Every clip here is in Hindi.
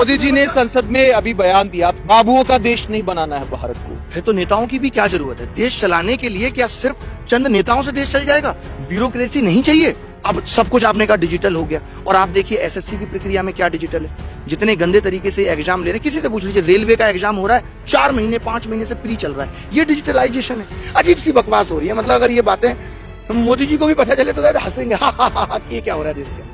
मोदी जी ने संसद में अभी बयान दिया, बाबुओं का देश नहीं बनाना है भारत को। फिर तो नेताओं की भी क्या जरूरत है? देश चलाने के लिए क्या सिर्फ चंद नेताओं से देश चल जाएगा? ब्यूरोक्रेसी नहीं चाहिए। अब सब कुछ आपने कहा डिजिटल हो गया, और आप देखिए एसएससी की प्रक्रिया में क्या डिजिटल है। जितने गंदे तरीके से एग्जाम ले रहे हैं, किसी से पूछ लीजिए, रेलवे का एग्जाम हो रहा है 4 महीने 5 महीने से प्री चल रहा है। ये डिजिटलाइजेशन है। अजीब सी बकवास हो रही है। मतलब अगर ये बातें मोदी जी को भी पता चले तो शायद हंसेंगे, ये क्या हो रहा है देश के अंदर।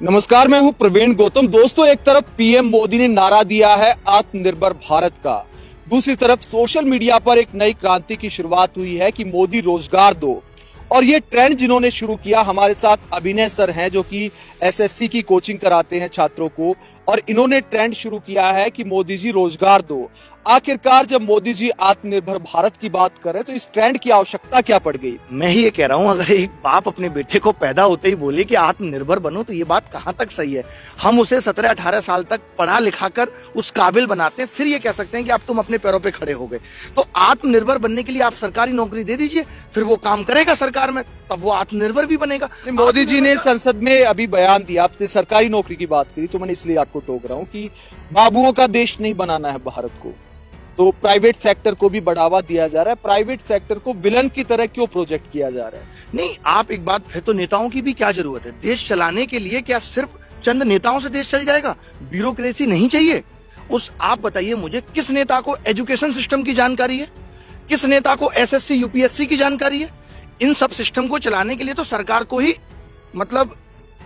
नमस्कार, मैं हूं प्रवीण गौतम। दोस्तों, एक तरफ पीएम मोदी ने नारा दिया है आत्मनिर्भर भारत का, दूसरी तरफ सोशल मीडिया पर एक नई क्रांति की शुरुआत हुई है कि मोदी रोजगार दो। और ये ट्रेंड जिन्होंने शुरू किया, हमारे साथ अभिनय सर हैं जो कि एसएससी की कोचिंग कराते हैं छात्रों को, और इन्होंने ट्रेंड शुरू किया है कि मोदी जी रोजगार दो। आखिरकार जब मोदी जी आत्मनिर्भर भारत की बात कर रहे हैं तो इस ट्रेंड की आवश्यकता क्या पड़ गई? मैं ही ये कह रहा हूं, अगर एक बाप अपने बेटे को पैदा होते ही बोले कि आत्मनिर्भर बनो, तो ये बात कहां तक सही है? हम उसे 17-18 साल तक पढ़ा लिखा कर उस काबिल बनाते हैं, फिर ये कह सकते हैं कि अब तुम अपने पैरों पे खड़े हो गए। तो आत्मनिर्भर बनने के लिए आप सरकारी नौकरी दे दीजिए, फिर वो काम करेगा सरकार में, तब वो आत्मनिर्भर भी बनेगा। मोदी जी ने संसद में अभी बयान दिया, आपने सरकारी नौकरी की बात करी तो मैंने इसलिए आपको टोक रहा हूं कि बाबुओं का देश नहीं बनाना है भारत को, तो प्राइवेट सेक्टर को भी बढ़ावा दिया जा रहा है। प्राइवेट सेक्टर को विलन की तरह क्यों प्रोजेक्ट किया जा रहा है? नहीं, आप एक बात, फिर तो नेताओं की भी क्या जरूरत है? देश चलाने के लिए क्या सिर्फ चंद नेताओं से देश चल जाएगा? ब्यूरोक्रेसी नहीं चाहिए। आप बताइए मुझे, किस नेता को एजुकेशन सिस्टम की जानकारी है? किस नेता को एसएससी यूपीएससी की जानकारी है? इन सब सिस्टम को चलाने के लिए तो सरकार को ही मतलब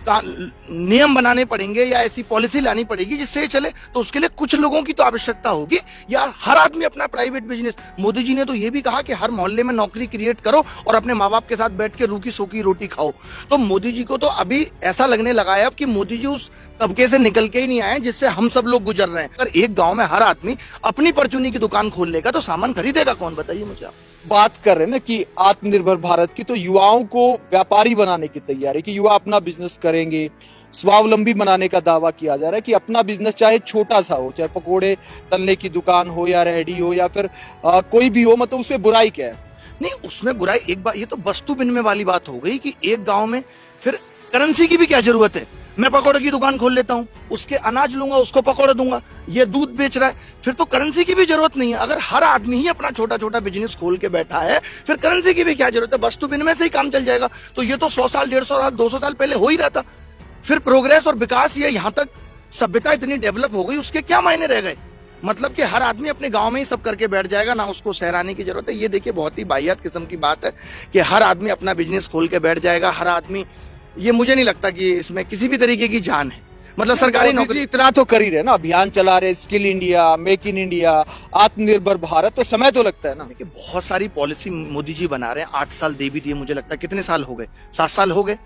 नियम बनाने पड़ेंगे या ऐसी पॉलिसी लानी पड़ेगी जिससे ये चले। तो उसके लिए कुछ लोगों की तो आवश्यकता होगी, या हर आदमी अपना प्राइवेट बिजनेस। मोदी जी ने तो ये भी कहा कि हर मोहल्ले में नौकरी क्रिएट करो और अपने माँ बाप के साथ बैठ के रूखी सूखी रोटी खाओ। तो मोदी जी को तो अभी ऐसा लगने लगा है अब कि मोदी जी उस तबके से निकल के ही नहीं आए जिससे हम सब लोग गुजर रहे हैं। अगर एक गाँव में हर आदमी अपनी परचूनी की दुकान खोल लेगा तो सामान खरीदेगा कौन, बताइए मुझे आप। बात कर रहे हैं ना कि आत्मनिर्भर भारत की, तो युवाओं को व्यापारी बनाने की तैयारी कि युवा अपना बिजनेस करेंगे, स्वावलंबी बनाने का दावा किया जा रहा है कि अपना बिजनेस चाहे छोटा सा हो, चाहे पकोड़े तलने की दुकान हो या रेहड़ी हो या फिर कोई भी हो, मतलब उसमें बुराई क्या है? नहीं, उसमें बुराई एक बात, ये तो वस्तु विनिमय वाली बात हो गई कि एक गांव में फिर करेंसी की भी क्या जरूरत है? मैं पकौड़े की दुकान खोल लेता हूँ, उसके अनाज लूंगा, उसको पकौड़े दूंगा। ये दूध बेच रहा है, फिर तो करेंसी की भी जरूरत नहीं है। अगर हर आदमी ही अपना छोटा छोटा बिजनेस खोल के बैठा है, फिर करेंसी की भी क्या जरूरत है? वस्तु विनिमय से ही काम चल जाएगा। तो ये तो 100 साल 150 साल 200 साल पहले हो ही रहा था। फिर प्रोग्रेस और विकास, ये यहाँ तक सभ्यता इतनी डेवलप हो गई, उसके क्या मायने रह गए? मतलब कि हर आदमी अपने गांव में ही सब करके बैठ जाएगा, ना उसको सहराने की जरूरत है। ये देखिए, बहुत ही वाहियात किस्म की बात है कि हर आदमी अपना बिजनेस खोल के बैठ जाएगा, हर आदमी। ये मुझे नहीं लगता कि इसमें किसी भी तरीके की जान है। मतलब सरकारी नौकरी इतना तो कर ही रहे ना, अभियान चला रहे, skill India, make in India, आत्मनिर्भर भारत, तो समय तो लगता है ना। देखिए, बहुत सारी पॉलिसी मोदी जी बना रहे हैं। 8 साल दे भी दिए, मुझे लगता है कितने साल हो गए, 7 साल हो गए।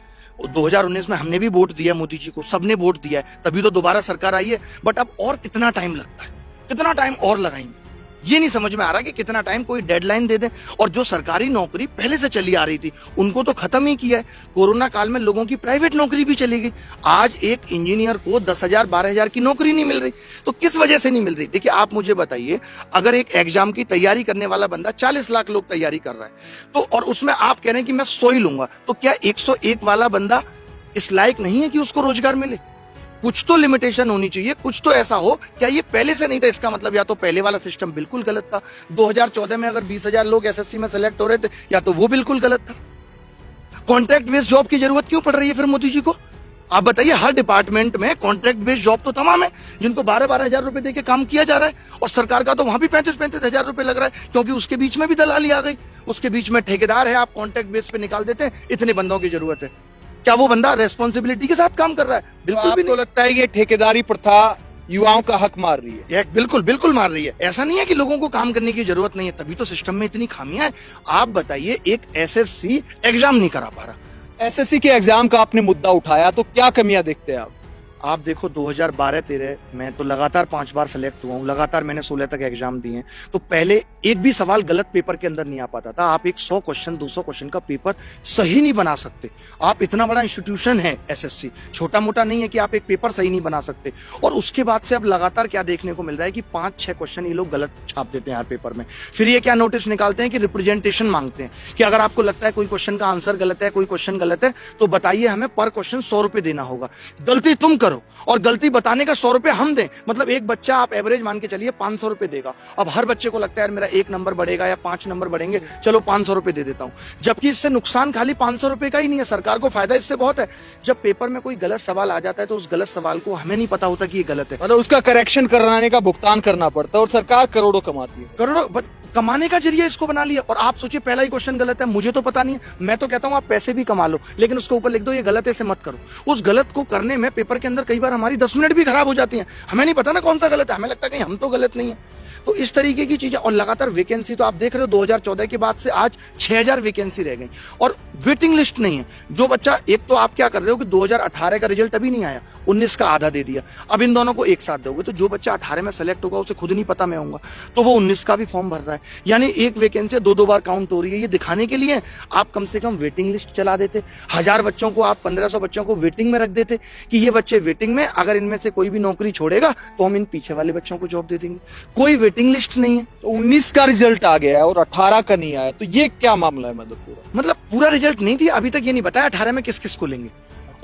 2019 में हमने भी वोट दिया मोदी जी को, सबने वोट दिया है, तभी तो दोबारा सरकार आई है। बट अब और कितना टाइम लगता है? कितना टाइम और लगाएंगे? ये नहीं समझ में आ रहा कि कितना टाइम, कोई डेडलाइन दे दे। और जो सरकारी नौकरी पहले से चली आ रही थी उनको तो खत्म ही किया है। कोरोना काल में लोगों की प्राइवेट नौकरी भी चली गई। आज एक इंजीनियर को 10,000 12,000 की नौकरी नहीं मिल रही। तो किस वजह से नहीं मिल रही? देखिए, आप मुझे बताइए, अगर एक एग्जाम की तैयारी करने वाला बंदा 40 लाख लोग तैयारी कर रहा है, तो और उसमें आप कह रहे हैं कि मैं 100 ही लूंगा, तो क्या 101 वाला बंदा इस लायक नहीं है कि उसको रोजगार मिले? कुछ तो लिमिटेशन होनी चाहिए, कुछ तो ऐसा हो। क्या ये पहले से नहीं था? इसका मतलब या तो पहले वाला सिस्टम बिल्कुल गलत था। 2014 में अगर 20,000 लोग एसएससी में सेलेक्ट हो रहे थे, या तो वो बिल्कुल गलत था। कॉन्ट्रैक्ट बेस्ड जॉब की जरूरत क्यों पड़ रही है फिर मोदी जी को? आप बताइए, हर डिपार्टमेंट में कॉन्ट्रैक्ट बेस्ड जॉब तो तमाम है, जिनको 12-12 हजार रुपए देके काम किया जा रहा है, और सरकार का तो वहां भी 35-35 हजार रुपए लग रहा है, क्योंकि उसके बीच में भी दलाली आ गई। उसके बीच में ठेकेदार है, आप कॉन्ट्रैक्ट बेस्ड पे निकाल देते हैं, इतने बंदों की जरूरत है। क्या वो बंदा रेस्पॉन्सिबिलिटी के साथ काम कर रहा है? बिल्कुल भी नहीं। तो लगता है ये ठेकेदारी प्रथा युवाओं का हक मार रही है? बिल्कुल बिल्कुल मार रही है। ऐसा नहीं है कि लोगों को काम करने की जरूरत नहीं है, तभी तो सिस्टम में इतनी खामियां हैं। आप बताइए, एक एसएससी एग्जाम नहीं करा पा रहा। एसएससी के एग्जाम का आपने मुद्दा उठाया, तो क्या कमियां देखते हैं आप? आप देखो, 2012-13 में तो लगातार 5 बार सेलेक्ट हुआ हूँ, लगातार मैंने 16 तक एग्जाम दिए। तो पहले एक भी सवाल गलत पेपर के अंदर नहीं आ पाता था। आप एक 100 क्वेश्चन 200 क्वेश्चन का पेपर सही नहीं बना सकते। आप इतना बड़ा इंस्टीट्यूशन है एसएससी, छोटा मोटा नहीं है कि आप एक पेपर सही नहीं बना सकते। और उसके बाद से अब लगातार क्या देखने को मिल रहा है कि 5-6 क्वेश्चन ये लोग गलत छाप देते हैं हर पेपर में। फिर ये क्या नोटिस निकालते हैं कि रिप्रेजेंटेशन मांगते हैं कि अगर आपको लगता है कोई क्वेश्चन का आंसर गलत है, कोई क्वेश्चन गलत है, तो बताइए, हमें पर क्वेश्चन 100 रुपए देना होगा। गलती तुम करो, करो और गलती बताने का 100 रुपए हम दें। मतलब एक बच्चा आप एवरेज मान के चलिए 500 रुपए देगा। अब हर बच्चे को लगता है यार मेरा 1 नंबर बढ़ेगा या 5 नंबर बढ़ेंगे, चलो 500 रुपए दे देता हूं। जबकि इससे नुकसान खाली 500 रुपए का ही नहीं है, सरकार को फायदा इससे बहुत है। जब पेपर में कोई गलत सवाल आ जाता है तो उस गलत सवाल को हमें नहीं पता होता कि ये गलत है, मतलब उसका करेक्शन कराने का भुगतान करना पड़ता है और सरकार करोड़ों कमाती है। करोड़ों कमाने का जरिया इसको बना लिया। और आप सोचिए पहला ही क्वेश्चन गलत है, मुझे तो पता नहीं है, मैं तो कहता हूं आप पैसे भी कमा लो लेकिन उसको ऊपर लिख दो ये गलत है, इसे मत करो। उस गलत को करने में पेपर के अंदर कई बार हमारी 10 मिनट भी खराब हो जाती हैं, हमें नहीं पता ना कौन सा गलत है, हमें लगता है कहीं हम तो गलत नहीं है। तो इस तरीके की चीजें। और लगातार वैकेंसी तो आप देख रहे हो 2014 के बाद से आज 6000 वैकेंसी रह गई और वेटिंग लिस्ट नहीं है। जो बच्चा, एक तो आप क्या कर रहे हो कि 2018 का रिजल्ट अभी नहीं आया, 19 का आधा दे दिया, अब इन दोनों को एक साथ दोगे तो जो बच्चा 18 में सेलेक्ट होगा उसे खुद नहीं पता मैं होऊंगा तो वो 19 का भी फॉर्म भर रहा है। यानी एक वैकेंसी 2-2 बार काउंट हो रही है। ये दिखाने के लिए आप कम से कम वेटिंग लिस्ट चला देते, 1000 बच्चों को आप 1500 बच्चों को वेटिंग में रख देते कि ये बच्चे वेटिंग में, अगर इनमें से कोई भी नौकरी छोड़ेगा तो हम इन पीछे वाले बच्चों को जॉब दे देंगे। कोई वेटिंग लिस्ट नहीं है। तो 19 का रिजल्ट आ गया है और 18 का नहीं आया, तो ये क्या मामला है? मतलब पूरा रिजल्ट नहीं दिया, अभी तक ये नहीं बताया 18 में किस किस को लेंगे।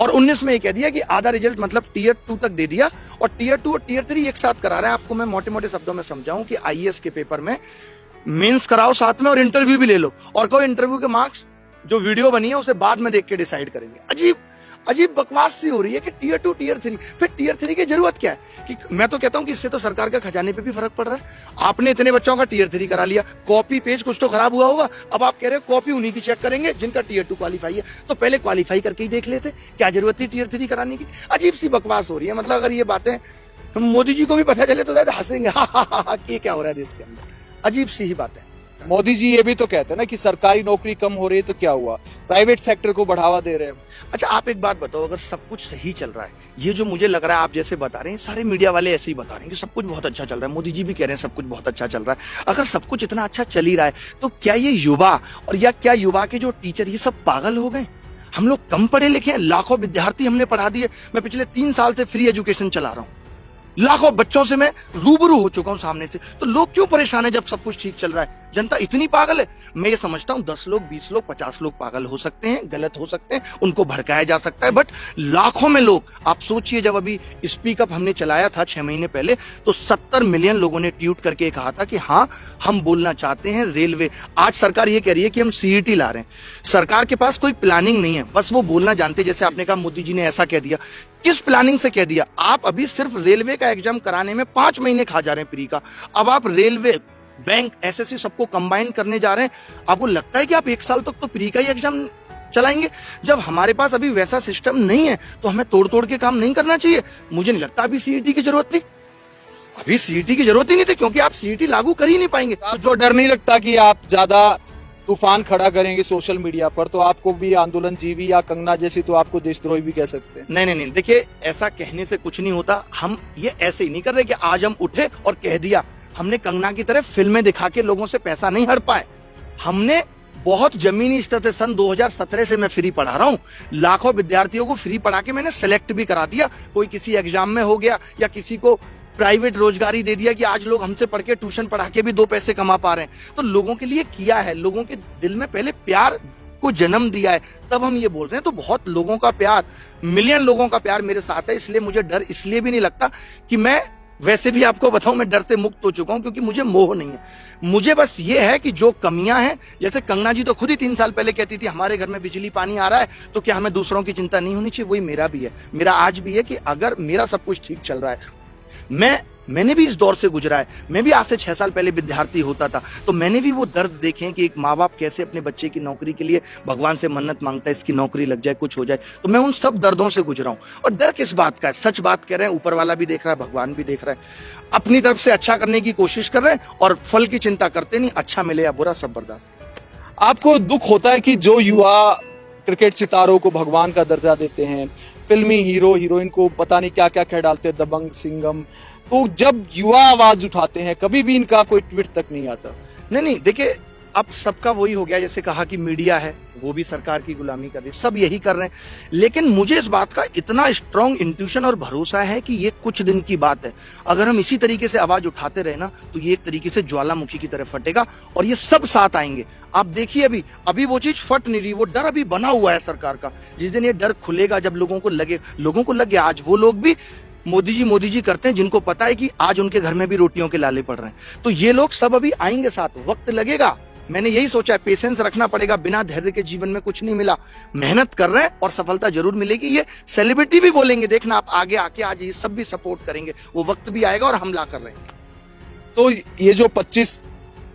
और 19 में ये कह दिया कि आधा रिजल्ट मतलब टीयर 2 तक दे दिया और टीयर 2 और टीयर 3 एक साथ करा रहे हैं। आपको मैं मोटे मोटे शब्दों में समझाऊं कि आईएएस के पेपर में मेंस कराओ साथ में और इंटरव्यू भी ले लो और कहो इंटरव्यू के मार्क्स जो वीडियो बनी है उसे बाद में देख के डिसाइड करेंगे। अजीब अजीब बकवास सी हो रही है कि टीयर 2 टीयर 3, फिर टीयर 3 की जरूरत क्या है? कि मैं तो कहता हूं कि इससे तो सरकार का खजाने पे भी फर्क पड़ रहा है। आपने इतने बच्चों का टीयर 3 करा लिया, कॉपी पेज कुछ तो खराब हुआ होगा, अब आप कह रहे हो कॉपी उन्हीं की चेक करेंगे जिनका टीयर 2 क्वालिफाई है। तो पहले क्वालिफाई करके ही देख लेते, क्या जरूरत थी टीयर 3 कराने की? अजीब सी बकवास हो रही है। मतलब अगर ये बातें मोदी जी को भी पता चले तो शायद हंसेंगे, ये क्या हो रहा है देश के अंदर। अजीब सी ही बात है। मोदी जी ये भी तो कहते हैं ना कि सरकारी नौकरी कम हो रही है, तो क्या हुआ, प्राइवेट सेक्टर को बढ़ावा दे रहे हैं। अच्छा आप एक बात बताओ, अगर सब कुछ सही चल रहा है, ये जो मुझे लग रहा है आप जैसे बता रहे हैं, सारे मीडिया वाले ऐसे ही बता रहे हैं कि सब कुछ बहुत अच्छा चल रहा है, मोदी जी भी कह रहे हैं सब कुछ बहुत अच्छा चल रहा है, अगर सब कुछ इतना अच्छा चल ही रहा है तो क्या ये युवा और या क्या युवा के जो टीचर ये सब पागल हो गए? हम लोग कम पढ़े लिखे हैं, लाखों विद्यार्थी हमने पढ़ा दिए। मैं पिछले 3 साल से फ्री एजुकेशन चला रहा हूँ, लाखों बच्चों से मैं रूबरू हो चुका हूं सामने से। तो लोग क्यों परेशान है जब सब कुछ ठीक चल रहा है? जनता इतनी पागल है? मैं ये समझता हूं 10 लोग, 20 लोग, 50 लोग पागल हो सकते हैं, गलत हो सकते हैं, उनको भड़काया जा सकता है, बट लाखों में लोग। आप सोचिए जब अभी स्पीक अप हमने चलाया था 6 महीने पहले तो 70 मिलियन लोगों ने ट्वीट करके कहा था कि हाँ हम बोलना चाहते हैं रेलवे। आज सरकार ये कह रही है कि हम सीईटी ला रहे हैं। सरकार के पास कोई प्लानिंग नहीं है, बस वो बोलना जानते। जैसे आपने कहा मोदी जी ने ऐसा कह दिया, किस प्लानिंग से कह दिया? आप अभी सिर्फ रेलवे का एग्जाम कराने में 5 महीने खा जा रहे हैं प्री का, अब आप रेलवे, बैंक, एसएससी सबको कंबाइन करने जा रहे हैं। आपको लगता है कि आप 1 साल तक तो प्री का ही एग्जाम चलाएंगे? जब हमारे पास अभी वैसा सिस्टम नहीं है तो हमें तोड़ तोड़ के काम नहीं करना चाहिए। मुझे नहीं लगता अभी सीईटी की जरूरत थी, अभी सीईटी की जरूरत ही नहीं थी, क्योंकि आप सीईटी लागू कर ही नहीं पाएंगे। तो डर नहीं लगता कि आप ज्यादा तूफान खड़ा करेंगे सोशल मीडिया पर तो आपको भी आंदोलन जीवी या कंगना जैसी तो आपको देशद्रोही भी कह सकते हैं? नहीं, देखिए ऐसा कहने से कुछ नहीं होता। हम ये ऐसे ही नहीं कर रहे कि आज हम उठे और कह दिया। हमने कंगना की तरह फिल्में दिखा के लोगों से पैसा नहीं हड़ पाए। हमने बहुत जमीनी स्तर से सन 2017 से मैं फ्री पढ़ा रहा हूँ, लाखों विद्यार्थियों को फ्री पढ़ा के मैंने सेलेक्ट भी करा दिया। कोई किसी एग्जाम में हो गया या किसी को प्राइवेट रोजगारी दे दिया कि आज लोग हमसे पढ़ के ट्यूशन पढ़ा के भी 2 पैसे कमा पा रहे हैं। तो लोगों के लिए किया है, लोगों के दिल में पहले प्यार को जन्म दिया है, तब हम ये बोल रहे हैं। तो बहुत लोगों का प्यार, मिलियन लोगों का प्यार मेरे साथ है, इसलिए मुझे डर इसलिए भी नहीं लगता कि मैं, वैसे भी आपको बताऊं मैं डर से मुक्त हो चुका हूं क्योंकि मुझे मोह नहीं है। मुझे बस ये है कि जो कमियां हैं, जैसे कंगना जी तो खुद ही 3 साल पहले कहती थी हमारे घर में बिजली पानी आ रहा है तो क्या हमें दूसरों की चिंता नहीं होनी चाहिए? वही मेरा भी है, मेरा आज भी है कि अगर मेरा सब कुछ ठीक चल रहा है, मैंने भी इस दौर से गुजरा है। मैं भी आज से 6 साल पहले विद्यार्थी होता था तो मैंने भी वो दर्द देखे हैं कि एक माँ बाप कैसे अपने बच्चे की नौकरी के लिए भगवान से मन्नत मांगता है, इसकी नौकरी लग जाए, कुछ हो जाए। तो मैं उन सब दर्दों से गुजरा हूं। और डर किस बात का है? सच बात कह रहे हैं, ऊपर वाला भी देख रहा है, भगवान भी देख रहा है। अपनी तरफ से अच्छा करने की कोशिश कर रहे हैं और फल की चिंता करते नहीं, अच्छा मिले या बुरा सब बर्दाश्त। आपको दुख होता है कि जो युवा क्रिकेट सितारों को भगवान का दर्जा देते हैं, फिल्मी हीरो हीरोइन को पता नहीं क्या क्या कह डालते हैं, दबंग, सिंघम, तो जब युवा आवाज उठाते हैं कभी भी इनका कोई ट्वीट तक नहीं आता? नहीं, देखिए अब सबका वही हो गया। जैसे कहा कि मीडिया है, वो भी सरकार की गुलामी कर रही है, सब यही कर रहे हैं। लेकिन मुझे इस बात का इतना स्ट्रांग इंट्यूशन और भरोसा है कि ये कुछ दिन की बात है। अगर हम इसी तरीके से आवाज उठाते रहे ना तो ये एक तरीके से ज्वालामुखी की तरफ फटेगा और ये सब साथ आएंगे। आप देखिए अभी वो चीज फट नहीं रही, वो डर अभी बना हुआ है सरकार का। जिस दिन ये डर खुलेगा, जब लोगों को लग गया, आज वो लोग भी मोदी जी करते हैं जिनको पता है कि आज उनके घर में भी रोटियों के लाले पड़ रहे हैं। तो ये लोग सब अभी आएंगे साथ, वक्त लगेगा। मैंने यही सोचा है, पेशेंस रखना पड़ेगा, बिना धैर्य के जीवन में कुछ नहीं मिला। मेहनत कर रहे हैं और सफलता जरूर मिलेगी। ये सेलिब्रिटी भी बोलेंगे, देखना आप आगे आके, आज ये सब भी सपोर्ट करेंगे। वो वक्त भी आएगा और हमला कर रहे हैं। तो ये जो 25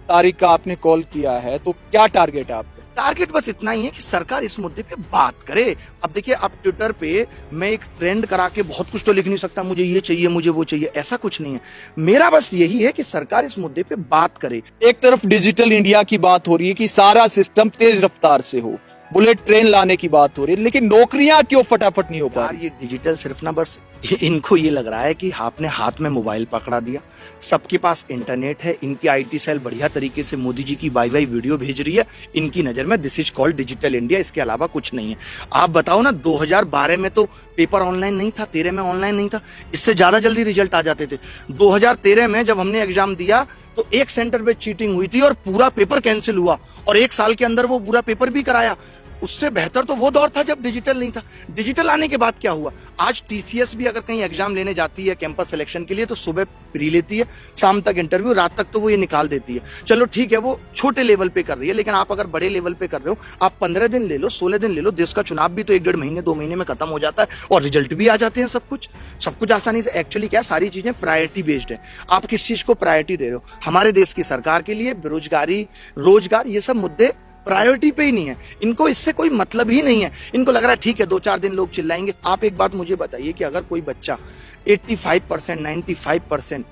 तारीख का आपने कॉल किया है, तो क्या टारगेट है आपका? टारगेट बस इतना ही है कि सरकार इस मुद्दे पे बात करे। अब देखिए, अब ट्विटर पे मैं एक ट्रेंड करा के बहुत कुछ तो लिख नहीं सकता, मुझे ये चाहिए, मुझे वो चाहिए, ऐसा कुछ नहीं है। मेरा बस यही है कि सरकार इस मुद्दे पे बात करे। एक तरफ डिजिटल इंडिया की बात हो रही है कि सारा सिस्टम तेज रफ्तार से हो, बुलेट ट्रेन लाने की बात हो रही है, लेकिन नौकरियां क्यों फटाफट नहीं हो पा यार, रही? ये डिजिटल सिर्फ ना बस इनको ये लग रहा है कि आपने हाथ में मोबाइल पकड़ा दिया, सबके पास इंटरनेट है, इनकी आईटी सेल बढ़िया तरीके से मोदी जी की वाई वीडियो भेज रही है, इनकी नजर में this is called digital India, इसके अलावा कुछ नहीं है। आप बताओ ना, 2012 में तो पेपर ऑनलाइन नहीं था, 13 में ऑनलाइन नहीं था, इससे ज्यादा जल्दी रिजल्ट आ जाते थे। 2013 में जब हमने एग्जाम दिया तो एक सेंटर पे चीटिंग हुई थी और पूरा पेपर कैंसिल हुआ, और एक साल के अंदर वो पूरा पेपर भी कराया। उससे बेहतर तो वो दौर था जब डिजिटल नहीं था। डिजिटल आने के बाद क्या हुआ, आज टीसीएस भी अगर कहीं एग्जाम लेने जाती है कैंपस सिलेक्शन के लिए तो सुबह प्री लेती है, शाम तक इंटरव्यू, रात तक तो वो ये निकाल देती है। चलो ठीक है, वो छोटे लेवल पे कर रही है, लेकिन आप अगर बड़े लेवल पे कर रहे हो, आप 15 दिन ले लो, 16 दिन ले लो, देश का चुनाव भी तो 1-1.5 महीने 2 महीने में खत्म हो जाता है और रिजल्ट भी आ जाते हैं। सब कुछ आसानी से। एक्चुअली क्या, सारी चीजें प्रायोरिटी बेस्ड है। आप किस चीज को प्रायोरिटी दे रहे हो? हमारे देश की सरकार के लिए बेरोजगारी, रोजगार, ये सब मुद्दे प्रायोरिटी पे ही नहीं है। इनको इससे कोई मतलब ही नहीं है। इनको लग रहा है ठीक है, 2-4 दिन लोग चिल्लाएंगे। आप एक बात मुझे बताइए कि अगर कोई बच्चा 85%, 95%,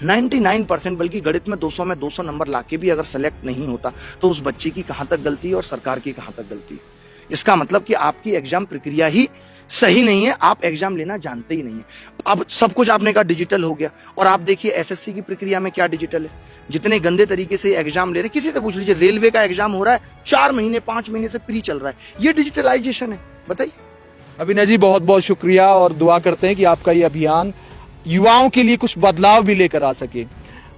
99%, बल्कि गणित में 200 में 200 नंबर लाके भी अगर सेलेक्ट नहीं होता, तो उस बच्चे की कहां तक गलती है और सरकार की कहां तक गलती है? इसका मतलब कि आपकी एग्जाम प्रक्रिया ही सही नहीं है, आप एग्जाम लेना जानते ही नहीं है। अब सब कुछ आपने कहा डिजिटल हो गया, और आप देखिए एसएससी की प्रक्रिया में क्या डिजिटल है। जितने गंदे तरीके से एग्जाम ले रहे, किसी से पूछ लीजिए, रेलवे का एग्जाम हो रहा है 4 महीने 5 महीने से प्री चल रहा है, ये डिजिटलाइजेशन है? बताइए। अभिनय जी, बहुत बहुत शुक्रिया, और दुआ करते हैं कि आपका ये अभियान युवाओं के लिए कुछ बदलाव भी लेकर आ सके।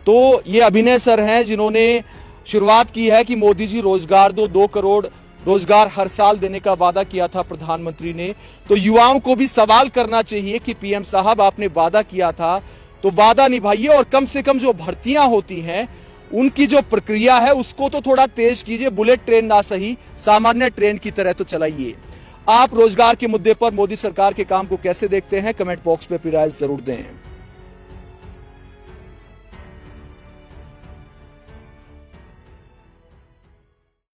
तो ये अभिनय सर हैं जिन्होंने शुरुआत की है कि मोदी जी रोजगार दो, 2 करोड़ रोजगार हर साल देने का वादा किया था प्रधानमंत्री ने। तो युवाओं को भी सवाल करना चाहिए कि पीएम साहब, आपने वादा किया था तो वादा निभाइए, और कम से कम जो भर्तियां होती हैं उनकी जो प्रक्रिया है उसको तो थोड़ा तेज कीजिए। बुलेट ट्रेन ना सही, सामान्य ट्रेन की तरह तो चलाइए। आप रोजगार के मुद्दे पर मोदी सरकार के काम को कैसे देखते हैं? कमेंट बॉक्स में अपनी राय जरूर दें।